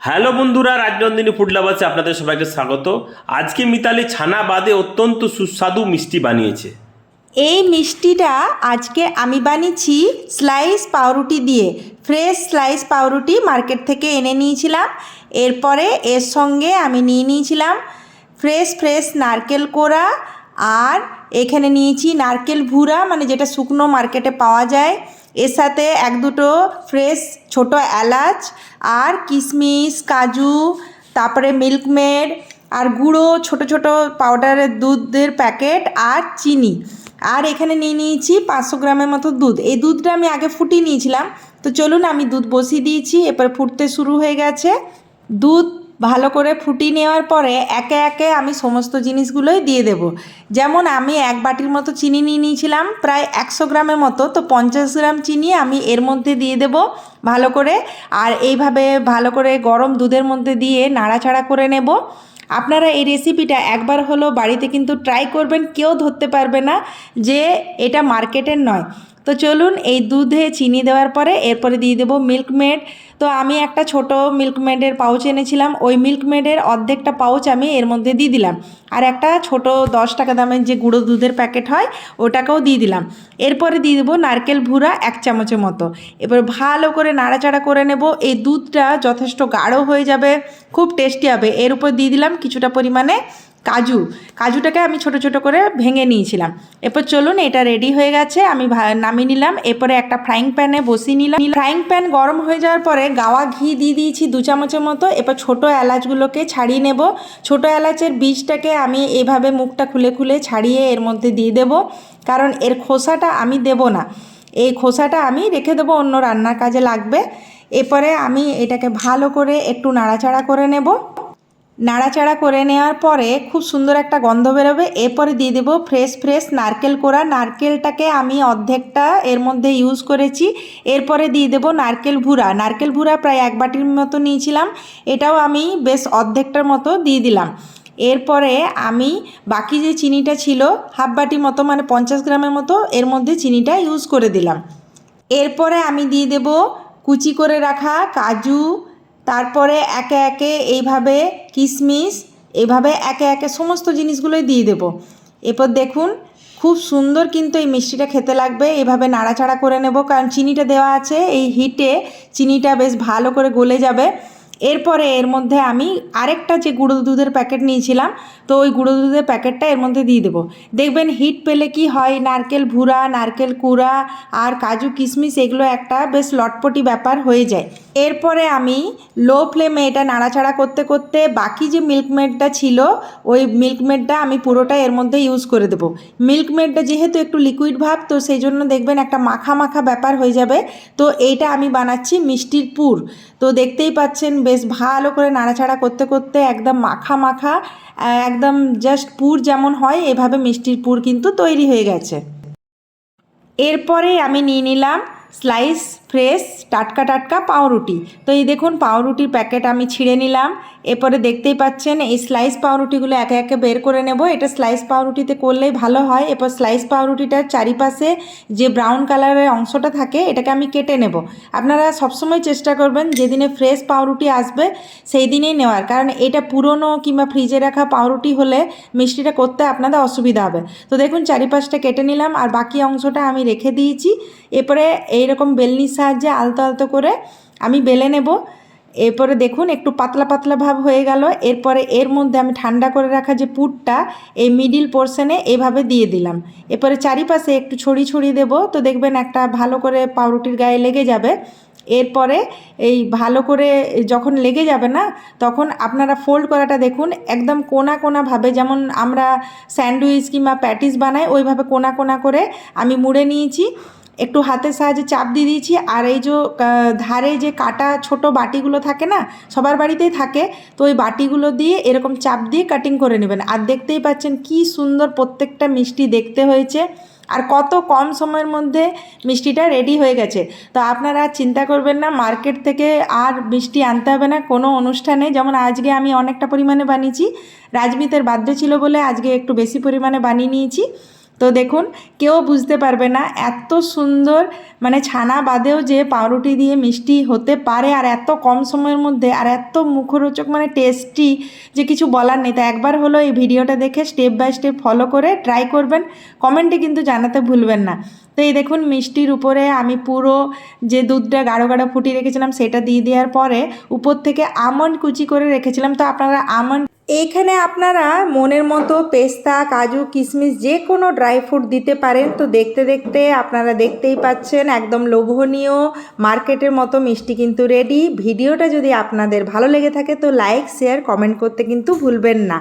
Hello বন্ধুরা, Rajnandini food লাভার্সে আপনাদের সবাইকে স্বাগত। আজকে মিতালি ছানা বাদে অত্যন্ত সুস্বাদু মিষ্টি বানিয়েছে। এই মিষ্টিটা আজকে আমি বানিয়েছি স্লাইস পাউরুটি দিয়ে। ফ্রেশ স্লাইস পাউরুটি মার্কেট থেকে এনে নিয়েছিলাম। এরপরে এর সঙ্গে আমি নিয়ে নিয়েছিলাম ফ্রেশ নারকেল কোড়া, আর এখানে নিয়েছি নারকেল ভুরা, মানে যেটা শুকনো মার্কেটে পাওয়া যায়। এর সাথে এক দুটো ফ্রেশ ছোট এলাচ, আর কিশমিশ, কাজু, তারপরে মিল্কমেড, আর গুঁড়ো ছোট ছোট পাউডারের দুধের প্যাকেট, আর চিনি। আর এখানে নিয়ে নিয়েছি 500 গ্রামের মতো দুধ। এই দুধটা আমি আগে ফুটিয়ে নিয়েছিলাম। তো চলুন, আমি দুধ বসিয়ে দিয়েছি, এরপর ফুটতে শুরু হয়ে গেছে। দুধ ভালো করে ফুটিয়ে নেওয়ার পরে একে একে আমি সমস্ত জিনিসগুলোই দিয়ে দেব। যেমন আমি এক বাটির মতো চিনি নিয়ে নিয়েছিলাম, প্রায় 100 গ্রামের মতো, তো 50 গ্রাম চিনি আমি এর মধ্যে দিয়ে দেব ভালো করে। আর এইভাবে ভালো করে গরম দুধের মধ্যে দিয়ে নাড়াচাড়া করে নেব। আপনারা এই রেসিপিটা একবার হলো বাড়িতে কিন্তু ট্রাই করবেন, কেউ ধরতে পারবে না যে এটা মার্কেটের নয়। তো চলুন, এই দুধে চিনি দেওয়ার পরে এরপরে দিয়ে দেবো মিল্কমেড। তো আমি একটা ছোট মিল্কমেডের পাউচ এনেছিলাম, ওই মিল্কমেডের অর্ধেকটা পাউচ আমি এর মধ্যে দিয়ে দিলাম। আর একটা ছোট 10 টাকা দামের যে গুঁড়ো দুধের প্যাকেট হয়, ওটাকেও দিয়ে দিলাম। এরপরে দিয়ে দেবো নারকেল ভুরা 1 চামচের মতো। এবার ভালো করে নাড়াচাড়া করে নেব। এই দুধটা যথেষ্ট গাঢ় হয়ে যাবে, খুব টেস্টি হবে। এর উপর দিয়ে দিলাম কিছুটা পরিমাণে কাজুটাকে আমি ছোট ছোট করে ভেঙে নিয়েছিলাম। এরপর চলুন, এটা রেডি হয়ে গেছে, আমি নামিয়ে নিলাম। এরপরে একটা ফ্রাইং প্যানে বসিয়ে নিলাম। ফ্রাইং প্যান গরম হয়ে যাওয়ার পরে গাওয়া ঘি দিয়ে দিয়েছি 2 চামচের মতো। এরপর ছোটো এলাচগুলোকে ছাড়িয়ে নেব। ছোটো এলাচের বীজটাকে আমি এভাবে মুখটা খুলে খুলে ছাড়িয়ে এর মধ্যে দিয়ে দেব, কারণ এর খোসাটা আমি দেব না। এই খোসাটা আমি রেখে দেবো, অন্য রান্নার কাজে লাগবে। এরপরে আমি এটাকে ভালো করে একটু নাড়াচাড়া করে নেব। নাড়াচাড়া করে নেওয়ার পরে খুব সুন্দর একটা গন্ধ বেরোবে। এরপরে দিয়ে দেবো ফ্রেশ নারকেল কোড়া। নারকেলটাকে আমি অর্ধেকটা এর মধ্যে ইউজ করেছি। এরপরে দিয়ে দেবো নারকেল ভুরা প্রায় 1 বাটির মতো নিয়েছিলাম, এটাও আমি বেশ অর্ধেকটার মতো দিয়ে দিলাম। এরপরে আমি বাকি যে চিনিটা ছিল হাফ বাটি মতো, মানে 50 গ্রামের মতো, এর মধ্যে চিনিটা ইউজ করে দিলাম। এরপরে আমি দিয়ে দেব কুচি করে রাখা কাজু, তারপরে একে একে এইভাবে কিশমিশ, এইভাবে একে একে সমস্ত জিনিসগুলোই দিয়ে দেব। এরপর দেখুন, খুব সুন্দর কিন্তু এই মিষ্টিটা খেতে লাগবে। এভাবে নাড়াচাড়া করে নেব, কারণ চিনিটা দেওয়া আছে, এই হিটে চিনিটা বেশ ভালো করে গলে যাবে। এরপরে এর মধ্যে আমি আরেকটা যে গুঁড়ো দুধের প্যাকেট নিয়েছিলাম, তো ওই গুঁড়ো দুধের প্যাকেটটা এর মধ্যে দিয়ে দেবো। দেখবেন হিট পেলে কি হয়, নারকেল ভুরা, নারকেল কুড়া আর কাজু কিশমিশ এগুলো একটা বেশ লটপটি ব্যাপার হয়ে যায়। এরপরে আমি লো ফ্লেমে এটা নাড়াচাড়া করতে করতে বাকি যে মিল্কমেডটা ছিল, ওই মিল্কমেডটা আমি পুরোটা এর মধ্যে ইউজ করে দেবো। মিল্কমেডটা যেহেতু একটু লিকুইড ভাব, তো সেই জন্য দেখবেন একটা মাখা মাখা ব্যাপার হয়ে যাবে। তো এইটা আমি বানাচ্ছি মিষ্টির পুর। তো দেখতেই পাচ্ছেন বেশ ভালো করে নাড়াচাড়া করতে করতে একদম মাখা মাখা, একদম জাস্ট পুর যেমন হয় এভাবে মিষ্টির পুর কিন্তু তৈরি হয়ে গেছে। এরপরে আমি নিয়ে নিলাম স্লাইস ফ্রেশ টাটকা পাউরুটি। তো এই দেখুন, পাউরুটির প্যাকেট আমি ছিঁড়ে নিলাম। এরপরে দেখতেই পাচ্ছেন এই স্লাইস পাউরুটিগুলো একে একে বের করে নেব। এটা স্লাইস পাউরুটিতে করলেই ভালো হয়। এরপর স্লাইস পাউরুটিটার চারিপাশে যে ব্রাউন কালারের অংশটা থাকে, এটাকে আমি কেটে নেব। আপনারা সবসময় চেষ্টা করবেন যেদিনে ফ্রেশ পাউরুটি আসবে সেই দিনেই নেওয়ার, কারণ এটা পুরনো কিংবা ফ্রিজে রাখা পাউরুটি হলে মিষ্টিটা করতে আপনাদের অসুবিধা হবে। তো দেখুন, চারিপাশটা কেটে নিলাম, আর বাকি অংশটা আমি রেখে দিয়েছি। এরপরে এইরকম বেলনির সাহায্যে আলতো আলতো করে আমি বেলে নেব। এরপরে দেখুন একটু পাতলা পাতলা ভাব হয়ে গেল। এরপরে এর মধ্যে আমি ঠান্ডা করে রাখা যে পুরটা এই মিডিল পোর্শনে এভাবে দিয়ে দিলাম। এরপরে চারিপাশে একটু ছড়িয়ে দেব, তো দেখবেন একটা ভালো করে পাউরুটির গায়ে লেগে যাবে। এরপরে এই ভালো করে যখন লেগে যাবে না, তখন আপনারা ফোল্ড করাটা দেখুন একদম কোনা যেমন আমরা স্যান্ডউইচ কিংবা প্যাটিস বানাই, ওইভাবে কোনা করে আমি মুড়ে নিয়েছি। একটু হাতের সাহায্যে চাপ দিয়ে দিয়েছি। আর এই যে ধারে যে কাটা ছোট বাটিগুলো থাকে না, সবার বাড়িতেই থাকে, তো ওই বাটিগুলো দিয়ে এরকম চাপ দিয়ে কাটিং করে নেবেন। আর দেখতেই পাচ্ছেন কি সুন্দর প্রত্যেকটা মিষ্টি দেখতে হয়েছে, আর কত কম সময়ের মধ্যে মিষ্টিটা রেডি হয়ে গেছে। তো আপনারা চিন্তা করবেন না, মার্কেট থেকে আর মিষ্টি আনতে হবে না কোনো অনুষ্ঠানে। যেমন আজকে আমি অনেকটা পরিমাণে বানিয়েছি, রাজমিতের বার্থডে ছিল বলে আজকে একটু বেশি পরিমাণে বানিয়ে নিয়েছি। তো দেখুন কেউ বুঝতে পারবে না এত সুন্দর মানে ছানা বাদেও যে পাউরুটি দিয়ে মিষ্টি হতে পারে আর এত কম সময়ের মধ্যে আর এত মুখরোচক মানে টেস্টি যে কিছু বলার নেই। তো একবার হলো এই ভিডিওটা দেখে স্টেপ বাই স্টেপ ফলো করে ট্রাই করবেন, কমেন্টে কিন্তু জানাতে ভুলবেন না। তো এই দেখুন মিষ্টির উপরে আমি পুরো যে দুধটা গাঢ় গাঢ় ফুটিয়ে রেখেছিলাম সেটা দিয়ে দেওয়ার পরে উপর থেকে আমন্ড কুচি করে রেখেছিলাম। তো আপনারা আমন্ড এইখানে আপনারা মনের মতো পেস্তা, কাজু, কিশমিশ যে কোনো ড্রাই ফ্রুট দিতে পারেন। তো দেখতে দেখতে আপনারা দেখতেই পাচ্ছেন একদম লোভনীয় মার্কেটের মতো মিষ্টি কিন্তু রেডি। ভিডিওটা যদি আপনাদের ভালো লেগে থাকে তো লাইক, শেয়ার, কমেন্ট করতে কিন্তু ভুলবেন না।